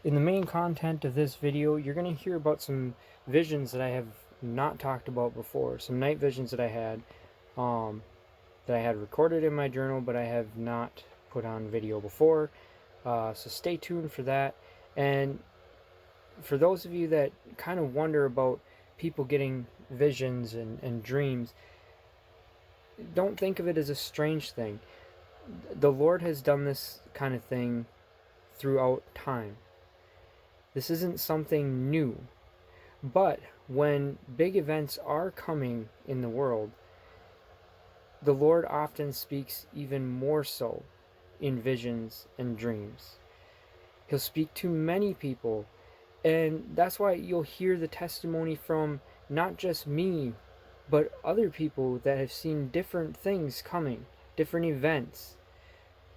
In the main content of this video, you're going to hear about some visions that I have not talked about before. Some night visions um, that I had recorded in my journal, but I have not put on video before. So stay tuned for that. And for those of you that kind of wonder about people getting visions and dreams, don't think of it as a strange thing. The Lord has done this kind of thing throughout time. This isn't something new. But when big events are coming in the world, the Lord often speaks even more so in visions and dreams. He'll speak to many people, and that's why you'll hear the testimony from not just me, but other people that have seen different things coming, different events,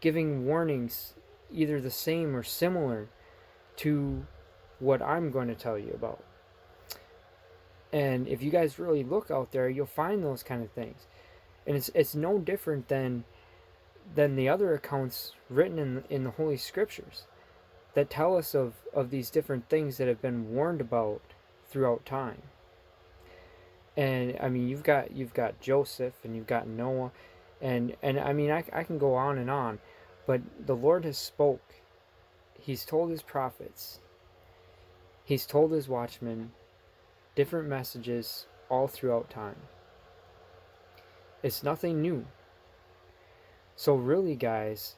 giving warnings either the same or similar to what I'm going to tell you about. And if you guys really look out there, you'll find those kind of things. And it's no different than the other accounts written in the Holy Scriptures that tell us of these different things that have been warned about throughout time. And I mean, you've got Joseph and you've got Noah, and I mean, I can go on and on, but the Lord has spoke. He's told his prophets. He's told his watchmen different messages all throughout time. It's nothing new. So really, guys,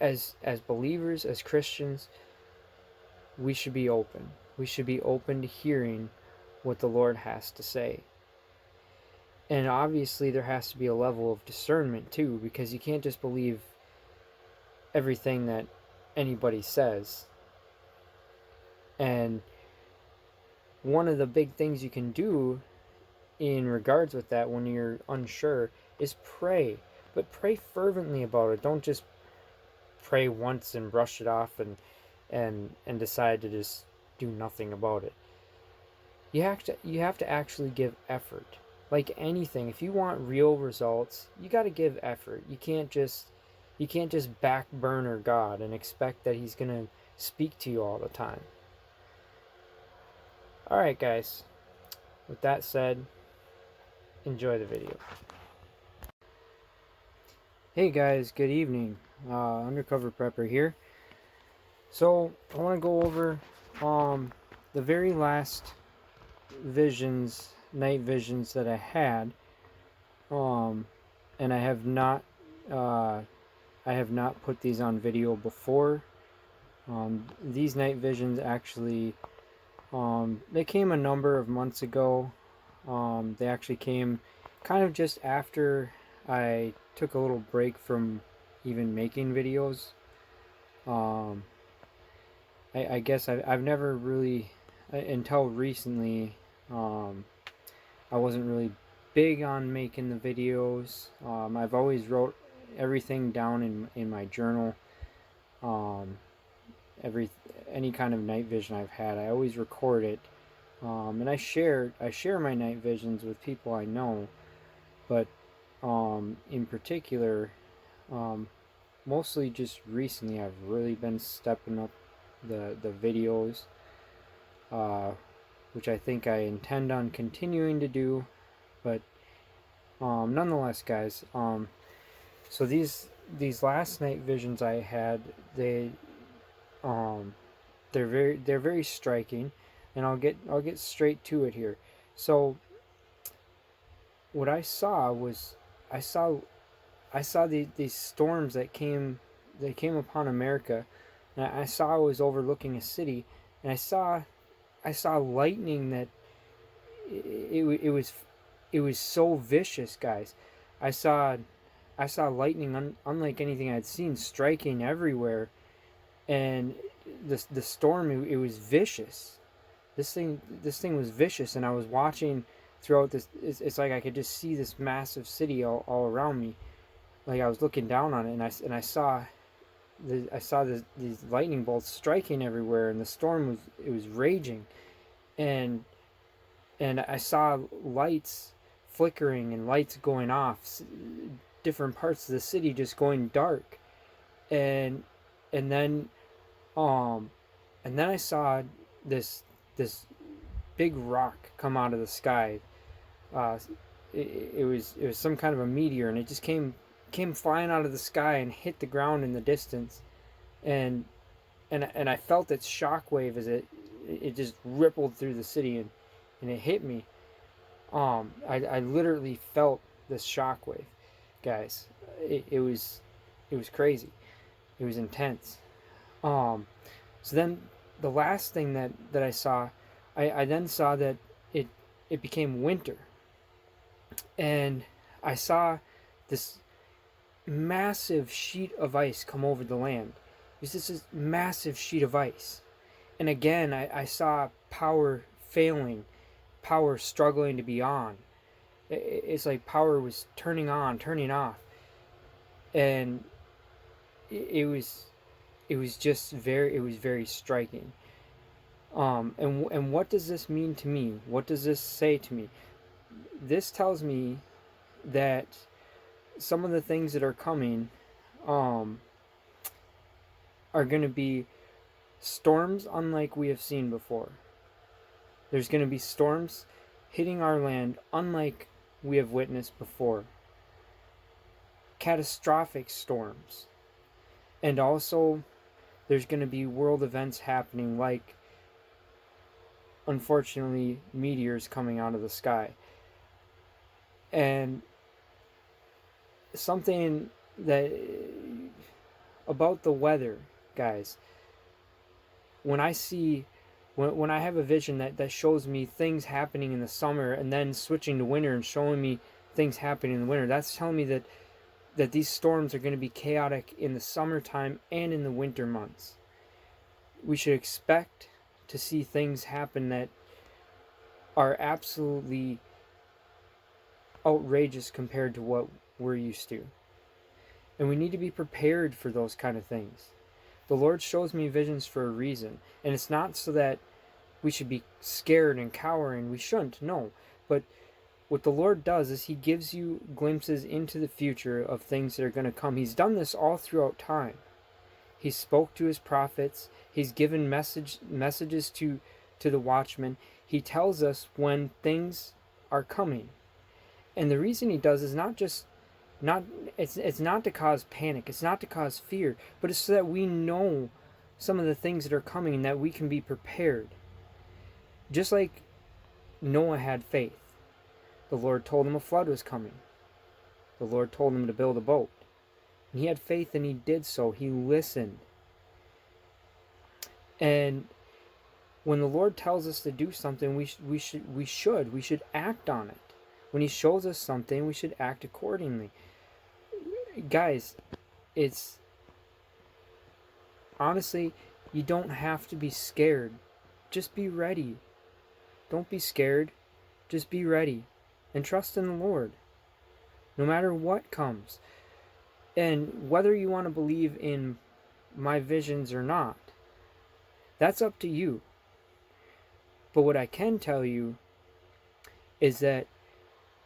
as believers, as Christians, we should be open. We should be open to hearing what the Lord has to say. And obviously there has to be a level of discernment too, because you can't just believe everything that anybody says. And one of the big things you can do in regards with that when you're unsure is pray. But pray fervently about it. Don't just pray once and brush it off and decide to just do nothing about it. You have to actually give effort. Like anything, if you want real results, you got to give effort. You can't just back burner God and expect that he's going to speak to you all the time. All right, guys. With that said, enjoy the video. Hey guys, good evening. Undercover Prepper here. So I want to go over the very last night visions that I had, and I have not put these on video before. These night visions actually, they came a number of months ago. They actually came kind of just after I took a little break from even making videos. I guess I've never really, until recently, I wasn't really big on making the videos. I've always wrote everything down in my journal. Any kind of night vision I've had, I always record it. And I share my night visions with people I know, but in particular, mostly just recently, I've really been stepping up the videos, which I think I intend on continuing to do. But nonetheless, guys, so these last night visions I had, they're very striking, and I'll get straight to it here. So what I saw was I saw these storms that came upon America, and I saw I was overlooking a city, and I saw lightning that it was so vicious, guys. I saw lightning unlike anything I'd seen, striking everywhere, and the storm, it was vicious. This thing was vicious, and I was watching throughout this. It's like I could just see this massive city all around me. Like I was looking down on it, and I saw these lightning bolts striking everywhere, and the storm was raging, and I saw lights flickering and lights going off, different parts of the city just going dark, and then Um, and then I saw this big rock come out of the sky. Uh, it was some kind of a meteor, and it just came flying out of the sky and hit the ground in the distance, and and I felt its shockwave as it just rippled through the city, and it hit me. I literally felt this shockwave, guys. It was crazy. It was intense. Um, so then the last thing that I saw, I then saw that it it became winter, and I saw this massive sheet of ice come over the land. It was just this massive sheet of ice. And again, I saw power failing, power struggling to be on. It's like power was turning on, turning off. And it was very striking. And what does this mean to me? What does this say to me? This tells me that some of the things that are coming um, are going to be storms unlike we have seen before. There's going to be storms hitting our land unlike we have witnessed before. Catastrophic storms. And also, there's going to be world events happening like, unfortunately, meteors coming out of the sky. And something that about the weather, guys, when I see when I have a vision that shows me things happening in the summer and then switching to winter and showing me things happening in the winter, that's telling me that these storms are going to be chaotic in the summertime and in the winter months. We should expect to see things happen that are absolutely outrageous compared to what we're used to. And we need to be prepared for those kind of things. The Lord shows me visions for a reason. And it's not so that we should be scared and cowering. We shouldn't, no. But what the Lord does is He gives you glimpses into the future of things that are going to come. He's done this all throughout time. He spoke to His prophets. He's given messages to the watchmen. He tells us when things are coming. And the reason He does is it's not to cause panic, it's not to cause fear, but it's so that we know some of the things that are coming and that we can be prepared. Just like Noah had faith. The Lord told him a flood was coming. The Lord told him to build a boat. And he had faith and he did so. He listened. And when the Lord tells us to do something, we should act on it. When He shows us something, we should act accordingly. Guys, it's honestly, you don't have to be scared. Just be ready. Don't be scared. Just be ready. And trust in the Lord. No matter what comes. And whether you want to believe in my visions or not, that's up to you. But what I can tell you is that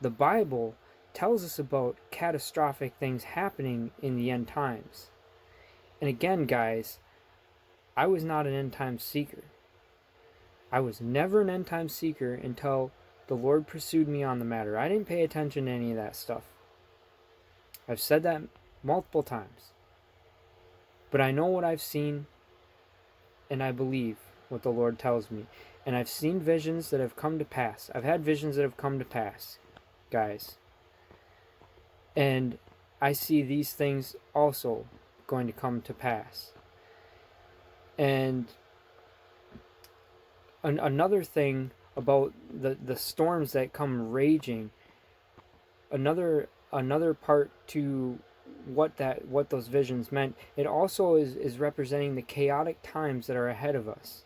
the Bible tells us about catastrophic things happening in the end times. And again, guys, I was not an end time seeker. I was never an end time seeker until the Lord pursued me on the matter. I didn't pay attention to any of that stuff. I've said that multiple times. But I know what I've seen, and I believe what the Lord tells me. And I've seen visions that have come to pass. I've had visions that have come to pass, guys. And I see these things also going to come to pass. And another thing about the storms that come raging, another part to what those visions meant, it also is representing the chaotic times that are ahead of us.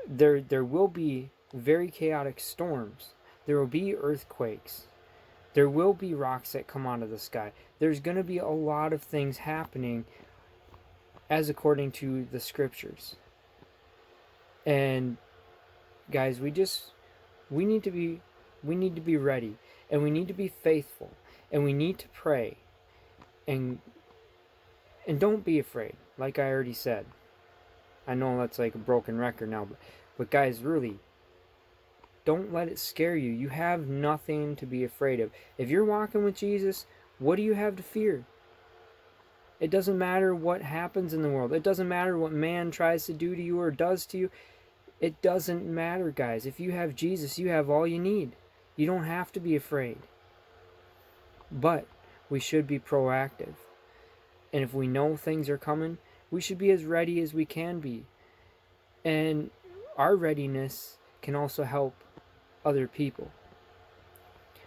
There will be very chaotic storms. There will be earthquakes. There will be rocks that come out of the sky. There's going to be a lot of things happening as according to the scriptures. And guys, we need to be ready, and we need to be faithful, and we need to pray, and And don't be afraid, like I already said. I know that's like a broken record now, but guys, really, don't let it scare you. You have nothing to be afraid of. If you're walking with Jesus, what do you have to fear? It doesn't matter what happens in the world. It doesn't matter what man tries to do to you or does to you. It doesn't matter, guys. If you have Jesus, you have all you need. You don't have to be afraid. But we should be proactive. And if we know things are coming, we should be as ready as we can be. And our readiness can also help other people.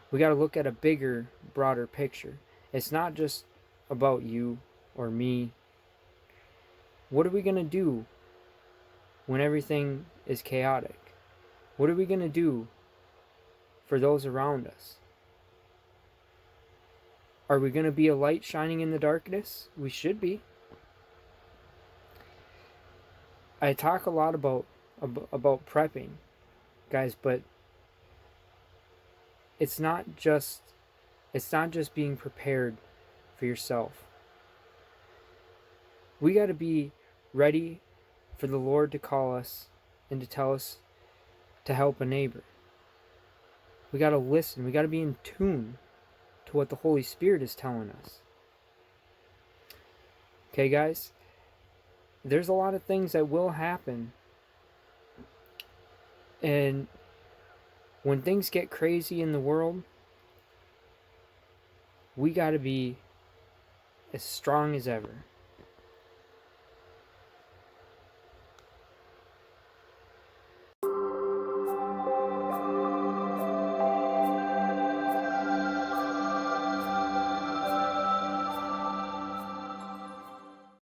We got to look at a bigger, broader picture. It's not just about you or me. What are we going to do when everything is chaotic? What are we going to do for those around us? Are we going to be a light shining in the darkness? We should be. I talk a lot about prepping, guys, but it's not just being prepared for yourself. We got to be ready for the Lord to call us and to tell us to help a neighbor. We got to listen. We got to be in tune to what the Holy Spirit is telling us. Okay, guys? There's a lot of things that will happen. And when things get crazy in the world, we got to be as strong as ever.